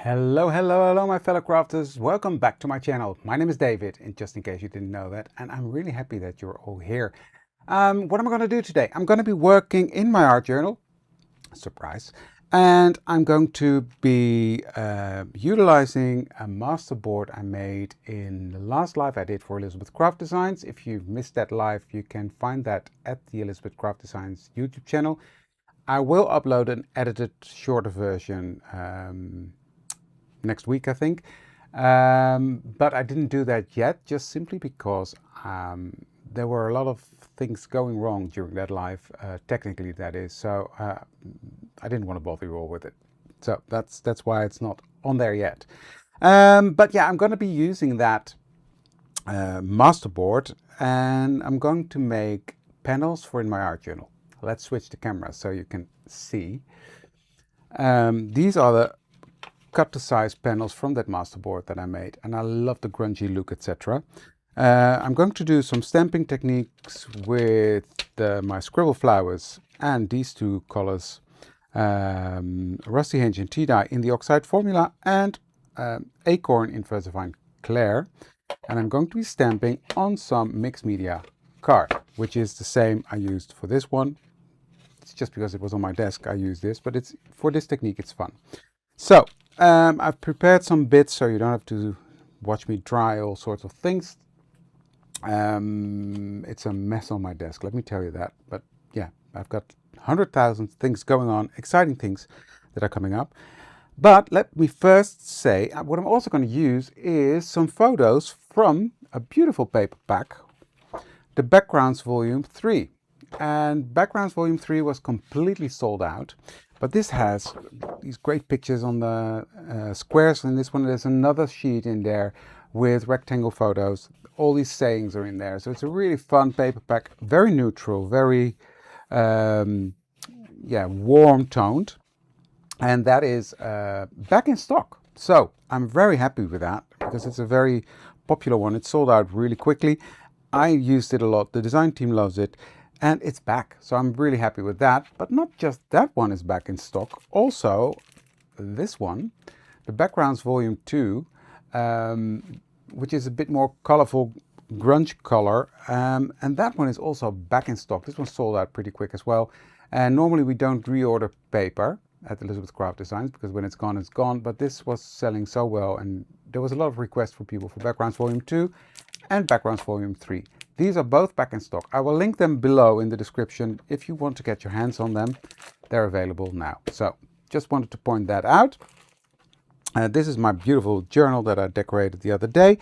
Hello, my fellow crafters. Welcome back to my channel. My name is David, and just in case you didn't know that, and I'm really happy that you're all here. What am I going to do today? I'm going to be working in my art journal, surprise, and I'm going to be utilizing a masterboard I made in the last live I did for Elizabeth Craft Designs. If you missed that live, you can find that at the Elizabeth Craft Designs YouTube channel. I will upload an edited shorter version next week, I think. But I didn't do that yet, just simply because there were a lot of things going wrong during that live, technically that is. So I didn't want to bother you all with it. So that's why it's not on there yet. But yeah, I'm going to be using that masterboard, and I'm going to make panels for in my art journal. Let's switch the camera so you can see. These are the cut to size panels from that masterboard that I made, and I love the grungy look, etc. I'm going to do some stamping techniques with my scribble flowers and these two colors, Rusty Hinge and Tea Dye in the oxide formula, and Acorn in Versafine Clair. And I'm going to be stamping on some mixed media card, which is the same I used for this one. It's just because it was on my desk I used this, but it's for this technique it's fun. So I've prepared some bits so you don't have to watch me dry all sorts of things. It's a mess on my desk, let me tell you that. But yeah, I've got 100,000 things going on, exciting things that are coming up. But let me first say, what I'm also going to use is some photos from a beautiful paper pack, the Backgrounds Volume 3. And Backgrounds Volume 3 was completely sold out. But this has these great pictures on the squares. In this one, there's another sheet in there with rectangle photos. All these sayings are in there. So it's a really fun paper pack, very neutral, very warm toned. And that is back in stock. So I'm very happy with that because it's a very popular one. It sold out really quickly. I used it a lot. The design team loves it. And it's back, so I'm really happy with that. But not just that one is back in stock, also this one, the Backgrounds Volume 2, which is a bit more colorful grunge color, and that one is also back in stock. This one sold out pretty quick as well. And normally we don't reorder paper at Elizabeth Craft Designs because when it's gone, but this was selling so well, and there was a lot of requests for people for Backgrounds Volume 2 and Backgrounds Volume 3. These are both back in stock. I will link them below in the description if you want to get your hands on them. They're available now. So just wanted to point that out. This is my beautiful journal that I decorated the other day.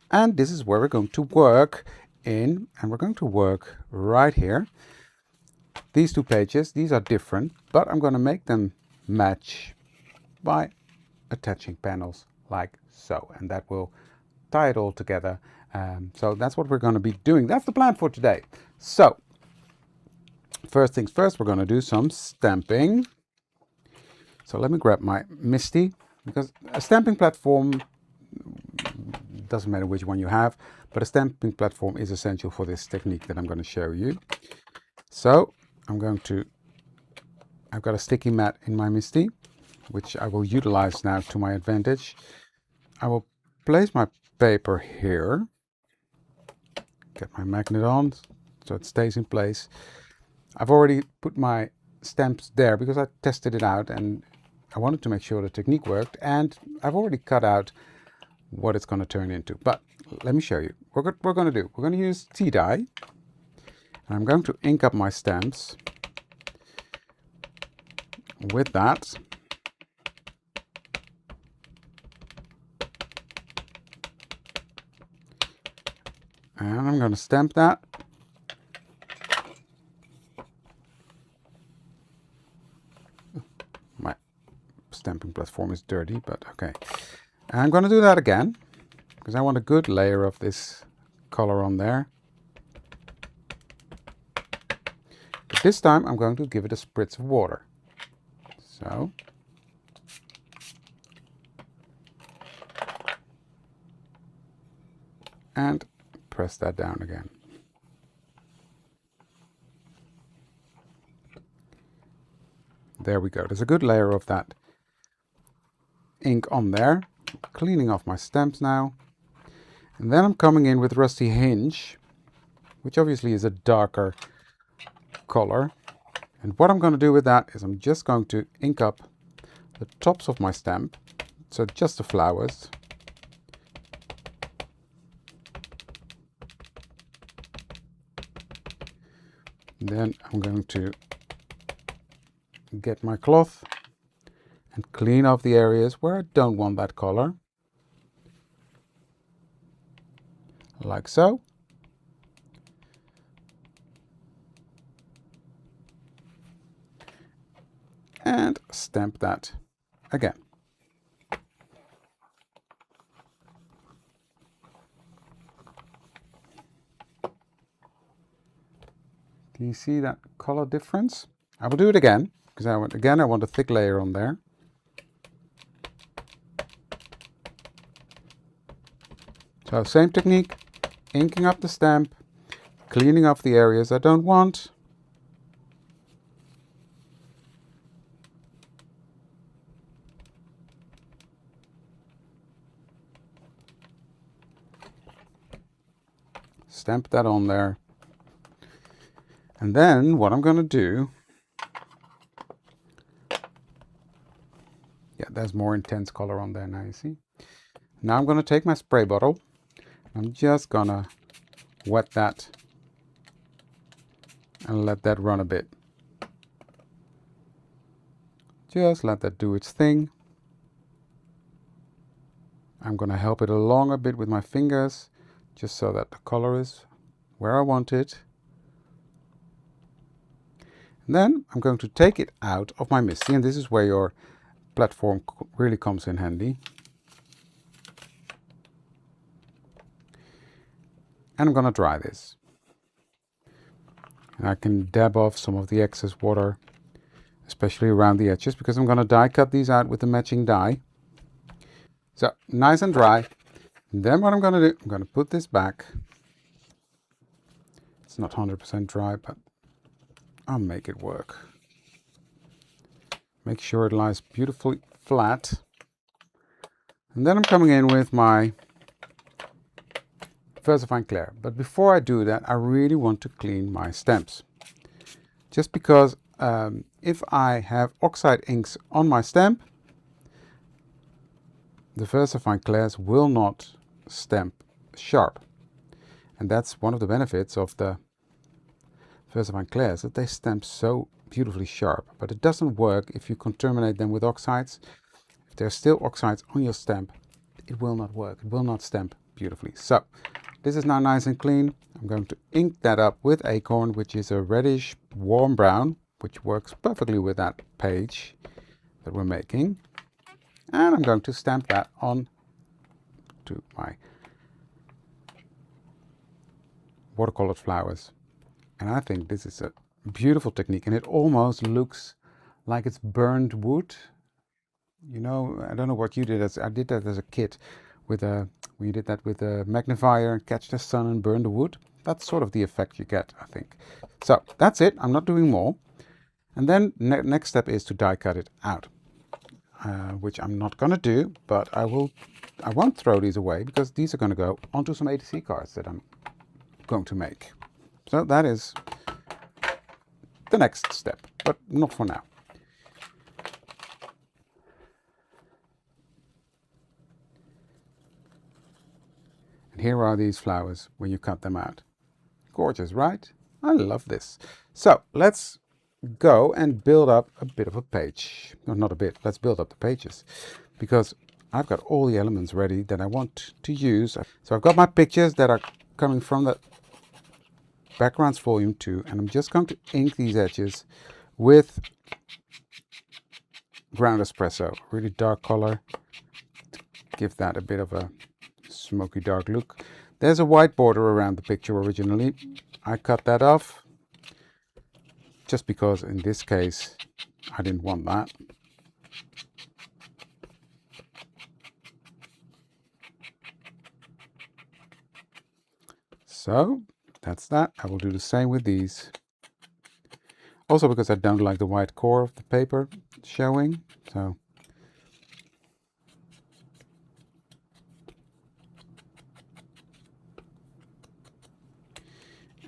And this is where we're going to work in. And we're going to work right here. These two pages, these are different, but I'm going to make them match by attaching panels like so. And that will tie it all together. So that's what we're going to be doing. That's the plan for today. So first things first, we're going to do some stamping. So let me grab my Misty, because a stamping platform, doesn't matter which one you have, but a stamping platform is essential for this technique that I'm going to show you. So I've got a sticky mat in my Misty, which I will utilize now to my advantage. I will place my paper here. Get my magnet on so it stays in place. I've already put my stamps there because I tested it out and I wanted to make sure the technique worked, and I've already cut out what it's going to turn into. But let me show you what we're going to do. We're going to use tea dye, and I'm going to ink up my stamps with that. And I'm going to stamp that. My stamping platform is dirty, but okay. And I'm going to do that again because I want a good layer of this color on there. But this time I'm going to give it a spritz of water. So. And press that down again. There we go. There's a good layer of that ink on there. Cleaning off my stamps now. And then I'm coming in with Rusty Hinge, which obviously is a darker color. And what I'm going to do with that is I'm just going to ink up the tops of my stamp, so just the flowers. Then I'm going to get my cloth and clean off the areas where I don't want that color, like so. And stamp that again. Do you see that color difference? I will do it again, because I want a thick layer on there. So same technique, inking up the stamp, cleaning off the areas I don't want. Stamp that on there. And then what I'm going to do, yeah, there's more intense color on there now, you see. Now I'm going to take my spray bottle. I'm just going to wet that and let that run a bit. Just let that do its thing. I'm going to help it along a bit with my fingers, just so that the color is where I want it. And then I'm going to take it out of my MISTI, and this is where your platform really comes in handy. And I'm going to dry this. And I can dab off some of the excess water, especially around the edges, because I'm going to die cut these out with the matching die. So nice and dry. And then what I'm going to do, I'm going to put this back. It's not 100% dry, but I'll make it work. Make sure it lies beautifully flat. And then I'm coming in with my VersaFine Clair. But before I do that, I really want to clean my stamps. Just because if I have oxide inks on my stamp, the VersaFine Clairs will not stamp sharp. And that's one of the benefits of the VersaFine Clairs, that they stamp so beautifully sharp. But it doesn't work if you contaminate them with oxides. If there's still oxides on your stamp, it will not work. It will not stamp beautifully. So this is now nice and clean. I'm going to ink that up with Acorn, which is a reddish warm brown, which works perfectly with that page that we're making. And I'm going to stamp that on to my watercolored flowers. And I think this is a beautiful technique, and it almost looks like it's burned wood. You know, I don't know what you did. I did that as a kid with we did that with a magnifier and catch the sun and burn the wood. That's sort of the effect you get, I think. So that's it. I'm not doing more. And then next step is to die cut it out, which I'm not going to do, but I won't throw these away, because these are going to go onto some ATC cards that I'm going to make. So that is the next step, but not for now. And here are these flowers when you cut them out. Gorgeous, right? I love this. So let's go and build up a bit of a page. No, not a bit. Let's build up the pages, because I've got all the elements ready that I want to use. So I've got my pictures that are coming from the Backgrounds Volume 2, and I'm just going to ink these edges with Ground Espresso, really dark color, to give that a bit of a smoky dark look. There's a white border around the picture originally. I cut that off, just because in this case I didn't want that. So that's that. I will do the same with these. Also because I don't like the white core of the paper showing. So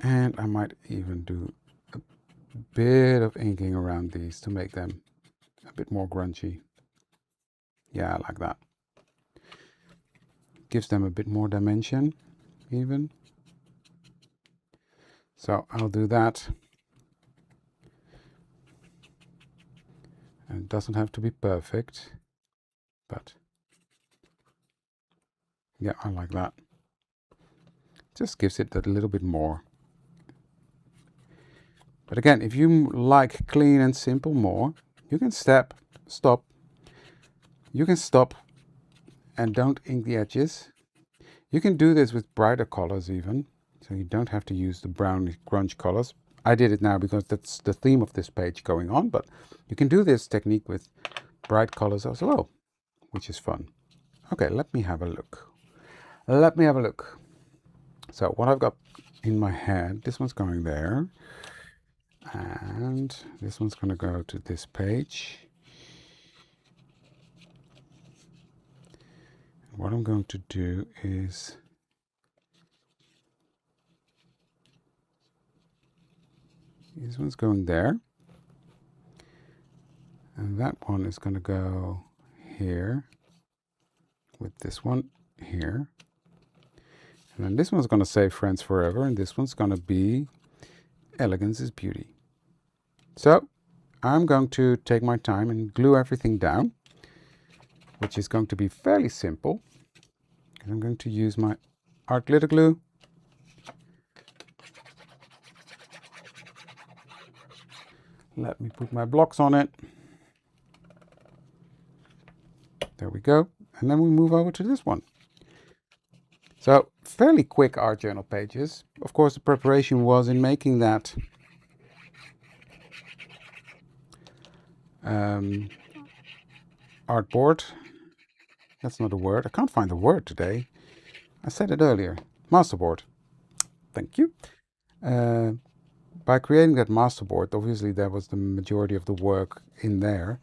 And I might even do a bit of inking around these to make them a bit more grungy. Yeah, like that. Gives them a bit more dimension even. So I'll do that. And it doesn't have to be perfect, but yeah, I like that. Just gives it a little bit more. But again, if you like clean and simple more, you can stop. You can stop and don't ink the edges. You can do this with brighter colors even, so you don't have to use the brown grunge colors. I did it now because that's the theme of this page going on, but you can do this technique with bright colors as well, which is fun. Okay, let me have a look. Let me have a look. So what I've got in my head, this one's going there, and this one's going to go to this page. What I'm going to do is this one's going there, and that one is going to go here with this one here, and then this one's going to say Friends Forever, and this one's going to be Elegance is Beauty. So I'm going to take my time and glue everything down, which is going to be fairly simple. I'm going to use my art glitter glue. Let me put my blocks on it. There we go. And then we move over to this one. So fairly quick art journal pages. Of course, the preparation was in making that artboard. That's not a word. I can't find the word today. I said it earlier. Masterboard. Thank you. By creating that masterboard, obviously there was the majority of the work in there.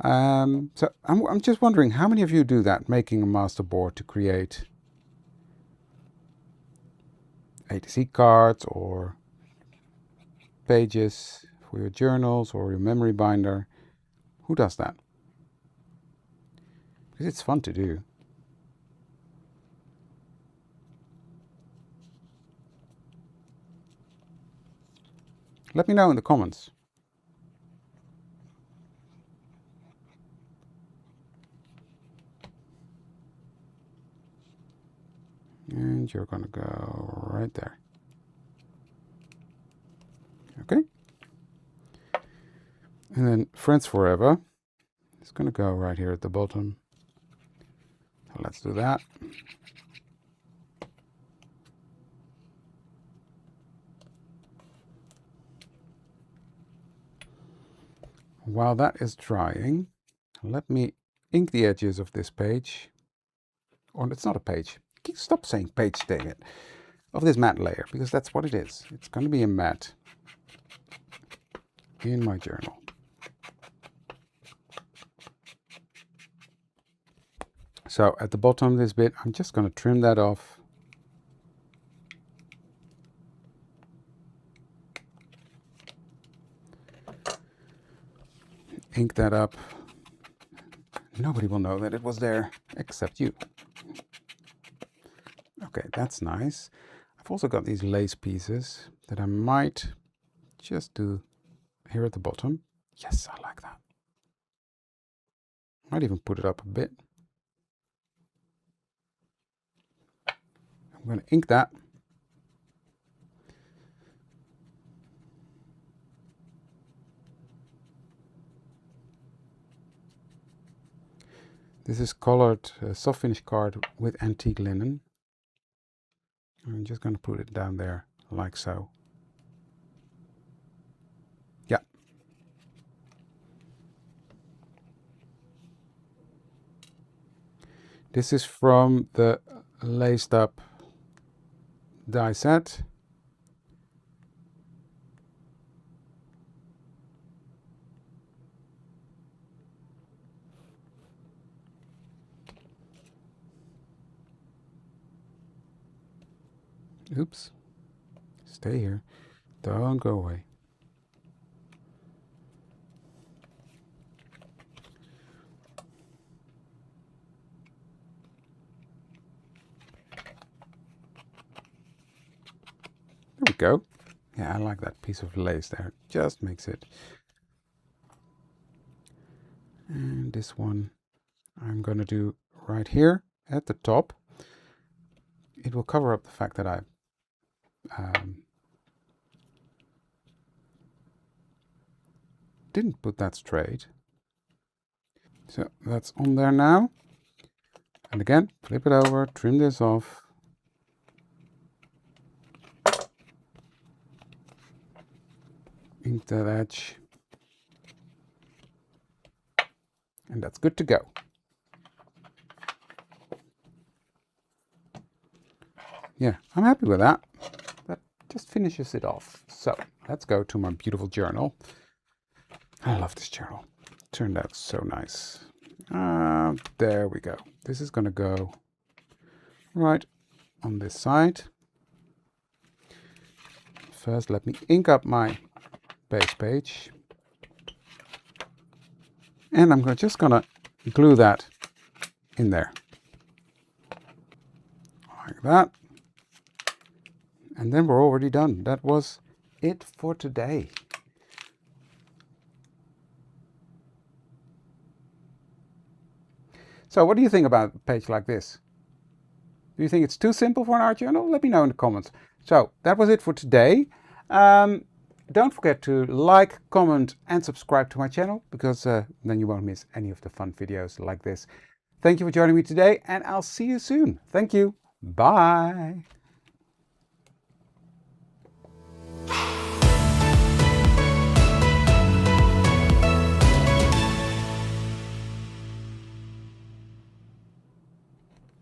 So I'm just wondering, how many of you do that, making a masterboard to create A to Z cards or pages for your journals or your memory binder? Who does that? Because it's fun to do. Let me know in the comments. And you're going to go right there. Okay. And then Friends Forever is going to go right here at the bottom. So let's do that. While that is drying, let me ink the edges of this page. Or it's not a page. Stop saying page, dang it. Of this matte layer, because that's what it is. It's going to be a matte in my journal. So at the bottom of this bit, I'm just going to trim that off. Ink that up. Nobody will know that it was there except you. Okay, that's nice. I've also got these lace pieces that I might just do here at the bottom. Yes, I like that. Might even put it up a bit. I'm going to ink that. This is colored soft finish card with antique linen. I'm just going to put it down there like so. Yeah. This is from the laced up die set. Oops. Stay here. Don't go away. There we go. Yeah, I like that piece of lace there. It just makes it. And this one I'm going to do right here at the top. It will cover up the fact that I didn't put that straight. So that's on there now. And again, flip it over, trim this off. Ink that edge. And that's good to go. Yeah, I'm happy with that. That just finishes it off. So let's go to my beautiful journal. I love this journal. It turned out so nice. There we go. This is going to go right on this side. First, let me ink up my base page. And I'm just going to glue that in there. Like that. And then we're already done. That was it for today. So what do you think about a page like this? Do you think it's too simple for an art journal? Let me know in the comments. So that was it for today. Don't forget to like, comment and subscribe to my channel, because then you won't miss any of the fun videos like this. Thank you for joining me today, and I'll see you soon. Thank you. Bye.